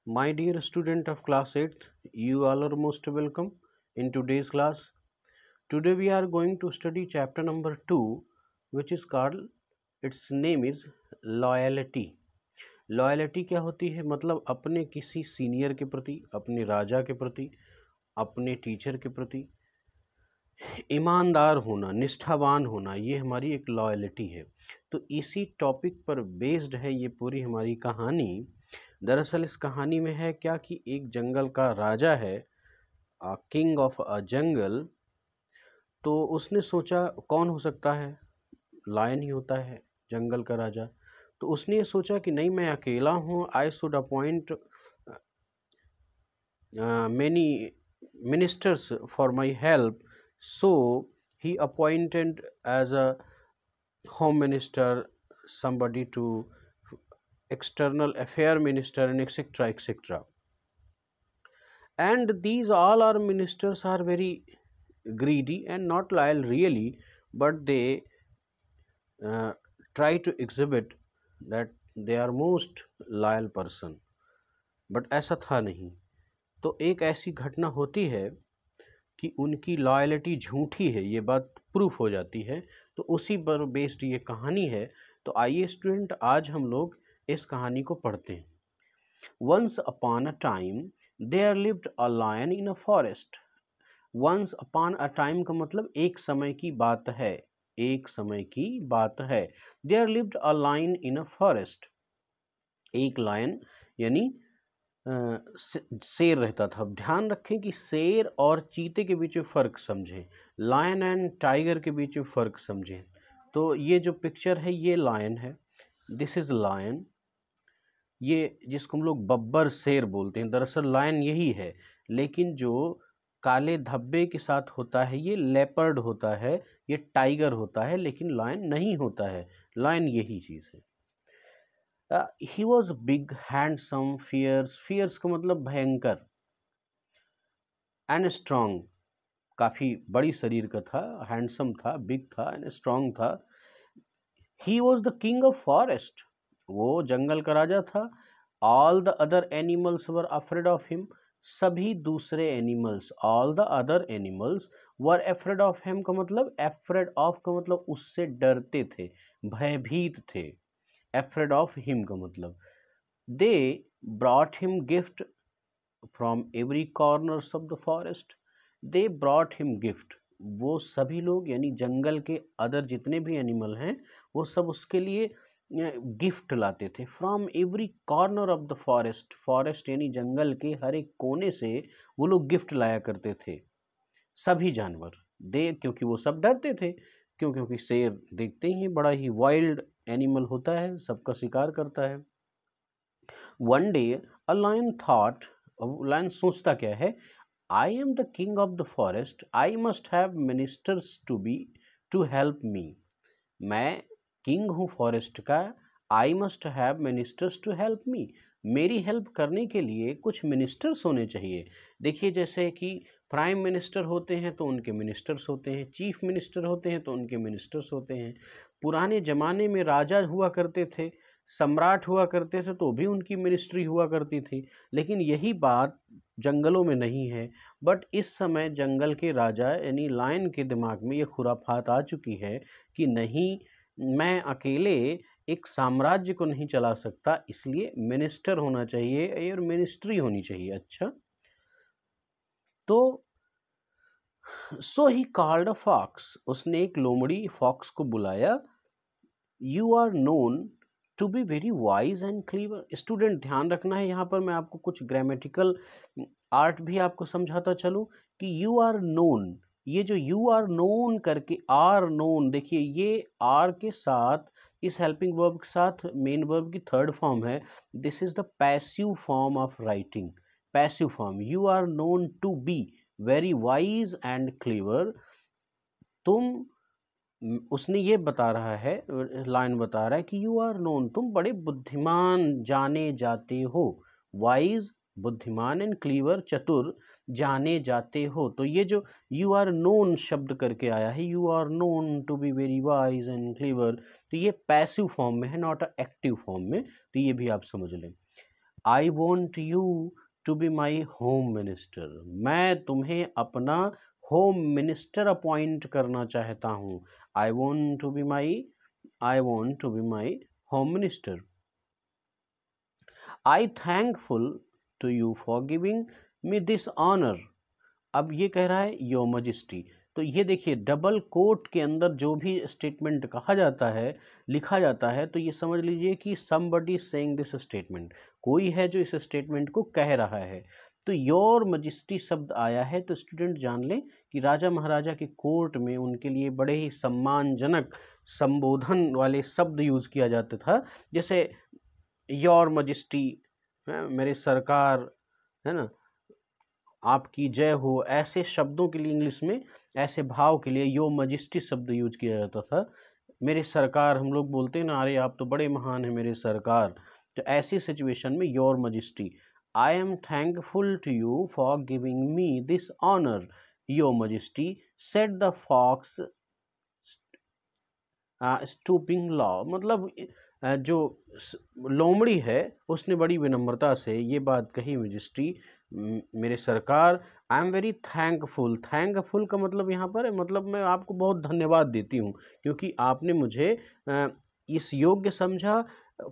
My dear student of class 8th, you all are most welcome in today's class. Today we are going to study chapter number 2, which is called, its name is loyalty. Loyalty क्या होती है? मतलब अपने किसी senior के प्रति, अपने राजा के प्रति, अपने टीचर के प्रति ईमानदार होना, निष्ठावान होना, ये हमारी एक लॉयल्टी है। तो इसी टॉपिक पर बेस्ड है ये पूरी हमारी कहानी। दरअसल इस कहानी में है क्या कि एक जंगल का राजा है, किंग ऑफ अ जंगल। तो उसने सोचा कौन हो सकता है? लायन ही होता है जंगल का राजा। तो उसने ये सोचा कि नहीं, मैं अकेला हूँ, I should appoint many ministers for my help. So he appointed as a home minister somebody, to external affair minister, and etc etc. And these all our ministers are very greedy and not loyal really, but they uh, try to exhibit that they are most loyal person, but ऐसा था नहीं। तो एक ऐसी घटना होती है कि उनकी लॉयल्टी झूठी है, ये बात प्रूफ हो जाती है। तो उसी पर बेस्ड ये कहानी है। तो आइए स्टूडेंट, आज हम लोग इस कहानी को पढ़ते हैं। Once upon a time there lived a lion in a forest. Once upon a time का मतलब एक समय की बात है, एक समय की बात है। There lived a lion in a forest. एक लायन यानी शेर रहता था। ध्यान रखें कि शेर और चीते के बीच में फ़र्क समझें, लायन एंड टाइगर के बीच में फ़र्क समझें। तो ये जो पिक्चर है ये लायन है, दिस इज़ लायन। ये जिसको हम लोग बब्बर शेर बोलते हैं, दरअसल लायन यही है, लेकिन जो काले धब्बे के साथ होता है ये लेपर्ड होता है, ये टाइगर होता है, लेकिन लायन नहीं होता है। लायन यही चीज़ है। He was big handsome fierce. Fierce का मतलब भयंकर। एंड स्ट्रॉन्ग, काफ़ी बड़ी शरीर का था, हैंडसम था, बिग था एंड स्ट्रॉन्ग था। He was the king of forest. वो जंगल का राजा था। All the other animals were afraid of him. सभी दूसरे animals, all the other animals were afraid of him का मतलब, अफ्रेड ऑफ का मतलब उससे डरते थे, भयभीत थे। अफ्रेड ऑफ हिम का मतलब they brought him gift from every corners of the forest. They brought him gift, वो सभी लोग यानी जंगल के अदर जितने भी एनिमल हैं वो सब उसके लिए गिफ्ट लाते थे। From every corner of the forest, forest यानी जंगल के हर एक कोने से वो लोग गिफ्ट लाया करते थे, सभी जानवर। दे, क्योंकि वो सब डरते थे, क्योंकि शेर देखते ही बड़ा ही वाइल्ड एनिमल होता है, सबका शिकार करता है। One day a lion thought, lion सोचता क्या है, I am the king of the forest, I must have ministers to help me. मैं किंग हूँ फॉरेस्ट का, I must have ministers to help me. मेरी हेल्प करने के लिए कुछ मिनिस्टर्स होने चाहिए। देखिए, जैसे कि प्राइम मिनिस्टर होते हैं तो उनके मिनिस्टर्स होते हैं, चीफ मिनिस्टर होते हैं तो उनके मिनिस्टर्स होते हैं। पुराने ज़माने में राजा हुआ करते थे, सम्राट हुआ करते थे, तो भी उनकी मिनिस्ट्री हुआ करती थी। लेकिन यही बात जंगलों में नहीं है। बट इस समय जंगल के राजा यानी लायन के दिमाग में ये खुराफात आ चुकी है कि नहीं, मैं अकेले एक साम्राज्य को नहीं चला सकता, इसलिए मिनिस्टर होना चाहिए और मिनिस्ट्री होनी चाहिए। अच्छा, तो सो ही कॉल्ड अ फॉक्स, उसने एक लोमड़ी फॉक्स को बुलाया। You are known to be very wise and clever. Student ध्यान रखना है, यहाँ पर मैं आपको कुछ ग्रामेटिकल आर्ट भी आपको समझाता चलूँ कि यू आर नोन, ये जो यू आर नोन करके आर नोन, देखिए ये आर के साथ, इस हेल्पिंग वर्ब के साथ मेन वर्ब की थर्ड फॉर्म है। This is the passive form of writing, passive form. You are known to be very wise and clever. तुम, उसने ये बता रहा है, लाइन बता रहा है कि यू आर नोन, तुम बड़े बुद्धिमान जाने जाते हो। वाइज बुद्धिमान एंड क्लीवर चतुर जाने जाते हो। तो ये जो यू आर नोन शब्द करके आया है, you are known to be very wise and clever, तो ये पैसिव फॉर्म में है, नॉट अ एक्टिव फॉर्म में। तो ये भी आप समझ लें। I want you to be my home minister, मैं तुम्हें अपना होम मिनिस्टर अपॉइंट करना चाहता हूँ। I want to be my home minister. I thankful to you for giving me this honour. अब ये कह रहा है योर मजिस्ट्री। तो ये देखिए डबल कोट के अंदर जो भी स्टेटमेंट कहा जाता है, लिखा जाता है, तो ये समझ लीजिए कि somebody is saying this statement, कोई है जो इस स्टेटमेंट को कह रहा है। तो योर मजिस्ट्री शब्द आया है तो स्टूडेंट जान लें कि राजा महाराजा के कोर्ट में उनके लिए बड़े ही सम्मानजनक संबोधन वाले शब्द यूज किया जाता था, जैसे योर मजिस्ट्री, मेरे सरकार, है ना, आपकी जय हो, ऐसे शब्दों के लिए इंग्लिश में, ऐसे भाव के लिए योर मजिस्ट्री शब्द यूज किया जाता था। मेरे सरकार, हम लोग बोलते हैं ना, अरे आप तो बड़े महान हैं मेरे सरकार, तो ऐसी सिचुएशन में your majesty. I am thankful to you for giving me this honour your majesty, said the fox stooping low. मतलब जो लोमड़ी है उसने बड़ी विनम्रता से ये बात कही, मजिस्ट्री, मेरे सरकार, I am very thankful. Thankful का मतलब यहाँ पर है, मतलब मैं आपको बहुत धन्यवाद देती हूँ क्योंकि आपने मुझे इस योग्य समझा,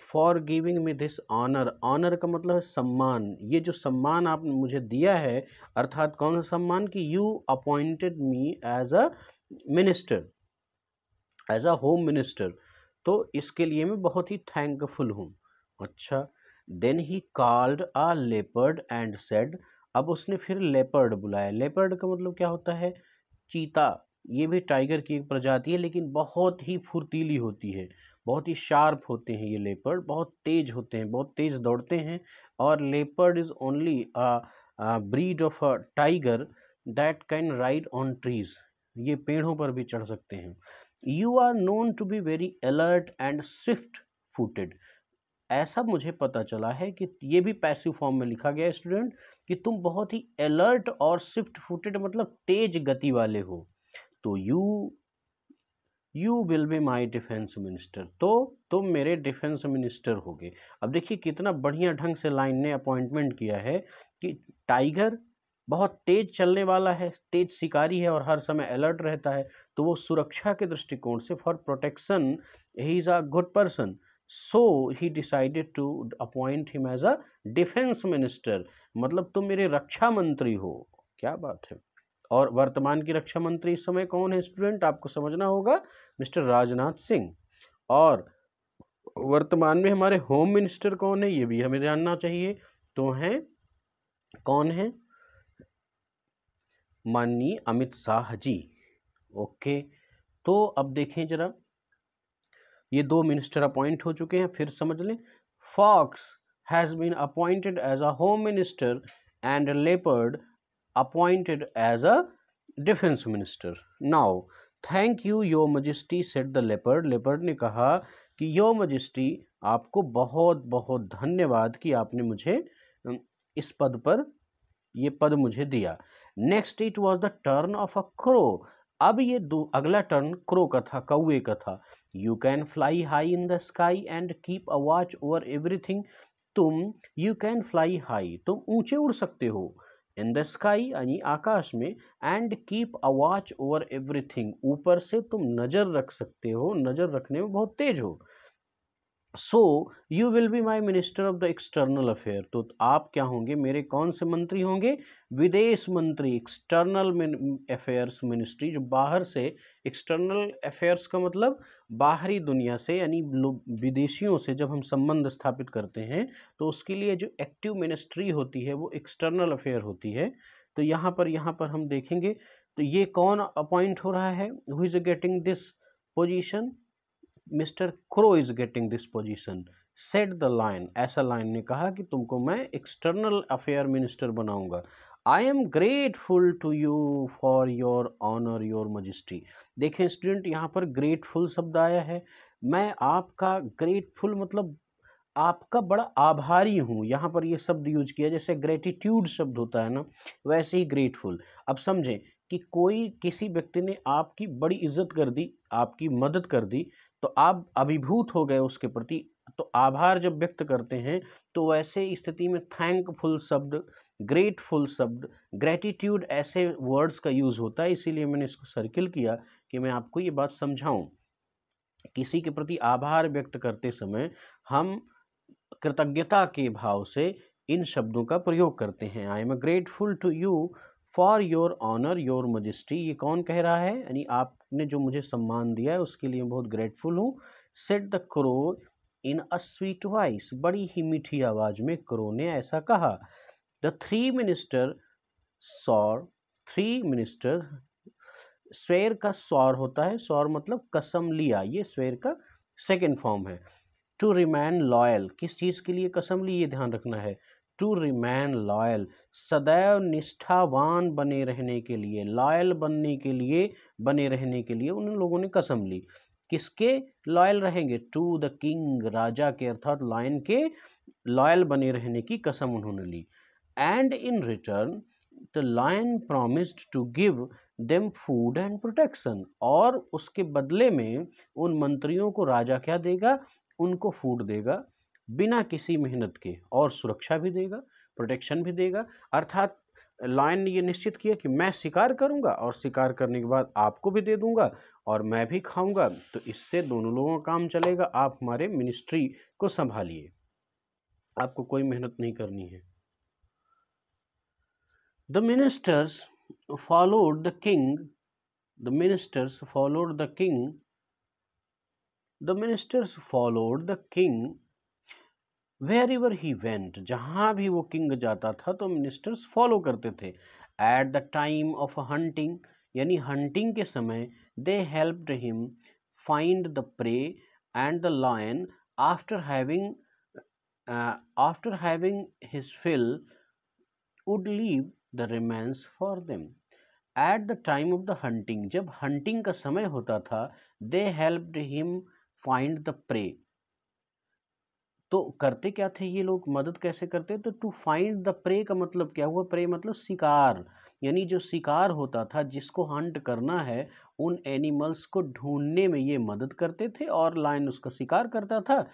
for giving me this honour. Honour का मतलब है सम्मान, ये जो सम्मान आपने मुझे दिया है, अर्थात कौन सा सम्मान, कि you appointed me as a minister, as a home minister, तो इसके लिए मैं बहुत ही थैंकफुल हूँ। अच्छा, then he called a leopard and said. अब उसने फिर लेपर्ड बुलाया। लेपर्ड का मतलब क्या होता है, चीता। ये भी टाइगर की एक प्रजाति है लेकिन बहुत ही फुर्तीली होती है, बहुत ही शार्प होते हैं ये लेपर्ड, बहुत तेज होते हैं, बहुत तेज दौड़ते हैं। और leopard is only a breed of a tiger that can ride on trees, ये पेड़ों पर भी चढ़ सकते हैं। You are known to be very alert and swift footed. ऐसा मुझे पता चला है कि ये भी पैसिव फॉर्म में लिखा गया है स्टूडेंट, कि तुम बहुत ही अलर्ट और स्विफ्ट फुटेड मतलब तेज गति वाले हो। तो you will be my defence minister, तो तुम मेरे डिफेंस मिनिस्टर होगे। अब देखिए कितना बढ़िया ढंग से लाइन ने अपॉइंटमेंट किया है कि टाइगर बहुत तेज चलने वाला है, तेज शिकारी है और हर समय अलर्ट रहता है, तो वो सुरक्षा के दृष्टिकोण से, for protection he is a good person, so he decided to appoint him as a defence minister. मतलब तुम मेरे रक्षा मंत्री हो, क्या बात है। और वर्तमान की रक्षा मंत्री इस समय कौन है स्टूडेंट, आपको समझना होगा, मिस्टर राजनाथ सिंह। और वर्तमान में हमारे होम मिनिस्टर कौन है ये भी हमें जानना चाहिए, तो हैं, कौन है, माननीय अमित शाह जी। ओके, तो अब देखें जरा, ये दो मिनिस्टर अपॉइंट हो चुके हैं, फिर समझ लें। Fox has been appointed as a home minister and leopard appointed as a defence minister. Now thank you your majesty, said the leopard. Leopard ने कहा कि योर मजिस्ट्री, आपको बहुत बहुत धन्यवाद कि आपने मुझे इस पद पर, ये पद मुझे दिया। Next it was the turn of a crow. अब ये अगला टर्न क्रो का था, कौवे का था। You can fly high in the sky and keep a watch over everything. तुम, यू कैन फ्लाई हाई, तुम ऊंचे उड़ सकते हो, इन द स्काई यानी आकाश में, and keep a watch over everything, ऊपर से तुम नजर रख सकते हो, नजर रखने में बहुत तेज हो। So you will be my minister of the external affair, तो आप क्या होंगे, मेरे कौन से मंत्री होंगे, विदेश मंत्री, एक्सटर्नल अफेयर्स मिनिस्ट्री, जो बाहर से, एक्सटर्नल अफेयर्स का मतलब बाहरी दुनिया से, यानी विदेशियों से जब हम संबंध स्थापित करते हैं तो उसके लिए जो एक्टिव मिनिस्ट्री होती है वो एक्सटर्नल अफेयर होती है। तो यहाँ पर हम देखेंगे, तो ये कौन अपॉइंट हो रहा है, who is getting this position, mister crow is getting this position, said the lion, ऐसा लाइन ने कहा कि तुमको मैं एक्सटर्नल अफेयर मिनिस्टर बनाऊंगा। I am grateful to you for your honour your majesty. देखें स्टूडेंट, यहाँ पर ग्रेटफुल शब्द आया है, मैं आपका ग्रेटफुल मतलब आपका बड़ा आभारी हूँ, यहाँ पर ये शब्द यूज किया, जैसे ग्रेटिट्यूड शब्द होता है ना, वैसे ही ग्रेटफुल। अब समझें कि कोई, किसी व्यक्ति ने आपकी बड़ी इज्जत कर दी, आपकी मदद कर दी, तो आप अभिभूत हो गए उसके प्रति, तो आभार जब व्यक्त करते हैं तो वैसे स्थिति में थैंकफुल शब्द, ग्रेटफुल शब्द, ग्रेटिट्यूड ऐसे वर्ड्स का यूज़ होता है। इसीलिए मैंने इसको सर्किल किया कि मैं आपको ये बात समझाऊं। किसी के प्रति आभार व्यक्त करते समय हम कृतज्ञता के भाव से इन शब्दों का प्रयोग करते हैं। I am grateful to you for your honour your majesty. ये कौन कह रहा है? यानी आपने जो मुझे सम्मान दिया है उसके लिए बहुत ग्रेटफुल हूँ। Said the crow in a sweet voice. बड़ी ही मीठी आवाज में क्रो ने ऐसा कहा। The three minister swore. Three minister, swear का सौर होता है, सौर मतलब कसम लिया, ये स्वेर का सेकेंड फॉर्म है। टू रिमेन लॉयल, किस चीज़ के लिए कसम ली ये ध्यान रखना है। टू रिमेन लॉयल, सदैव निष्ठावान बने रहने के लिए, लॉयल बनने के लिए, बने रहने के लिए उन लोगों ने कसम ली। किसके लॉयल रहेंगे? टू द किंग, राजा के अर्थात लायन के लॉयल बने रहने की कसम उन्होंने ली। And in return the lion promised to give them food and protection. और उसके बदले में उन मंत्रियों को राजा क्या देगा? उनको फूड देगा बिना किसी मेहनत के, और सुरक्षा भी देगा, प्रोटेक्शन भी देगा। अर्थात लायन ने ये निश्चित किया कि मैं शिकार करूंगा और शिकार करने के बाद आपको भी दे दूंगा और मैं भी खाऊंगा, तो इससे दोनों लोगों का काम चलेगा। आप हमारे मिनिस्ट्री को संभालिए, आपको कोई मेहनत नहीं करनी है। The ministers followed the king. The ministers followed the king. The ministers followed the king wherever he went. जहाँ भी वो किंग जाता था तो मिनिस्टर्स फॉलो करते थे। At the time of hunting, यानी हंटिंग के समय, they helped him find the prey and the lion after having his fill would leave the remains for them. At the time of the hunting, जब hunting का समय होता था, they helped him find the prey. तो करते क्या थे ये लोग, मदद कैसे करते? तो टू फाइंड द प्रे का मतलब क्या हुआ? प्रे मतलब शिकार, यानी जो शिकार होता था जिसको हंट करना है, उन एनिमल्स को ढूंढने में ये मदद करते थे और लायन उसका शिकार करता था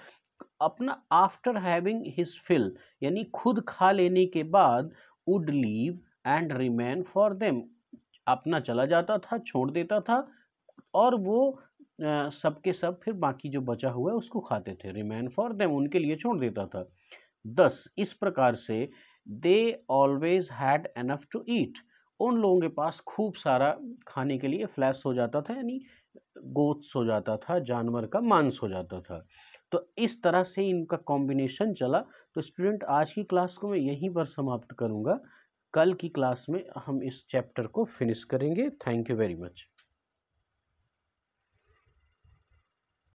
अपना। आफ्टर हैविंग हिज फिल, यानी खुद खा लेने के बाद, would leave and remain for them, अपना चला जाता था, छोड़ देता था, और वो सबके सब फिर बाकी जो बचा हुआ है उसको खाते थे। रिमेन फॉर देम, उनके लिए छोड़ देता था। 10, इस प्रकार से they always had enough to eat, उन लोगों के पास खूब सारा खाने के लिए फ्लैश हो जाता था, यानी गोट्स हो जाता था, जानवर का मांस हो जाता था। तो इस तरह से इनका कॉम्बिनेशन चला। तो स्टूडेंट, आज की क्लास को मैं यहीं पर समाप्त करूंगा। कल की क्लास में हम इस चैप्टर को फिनिश करेंगे। Thank you very much.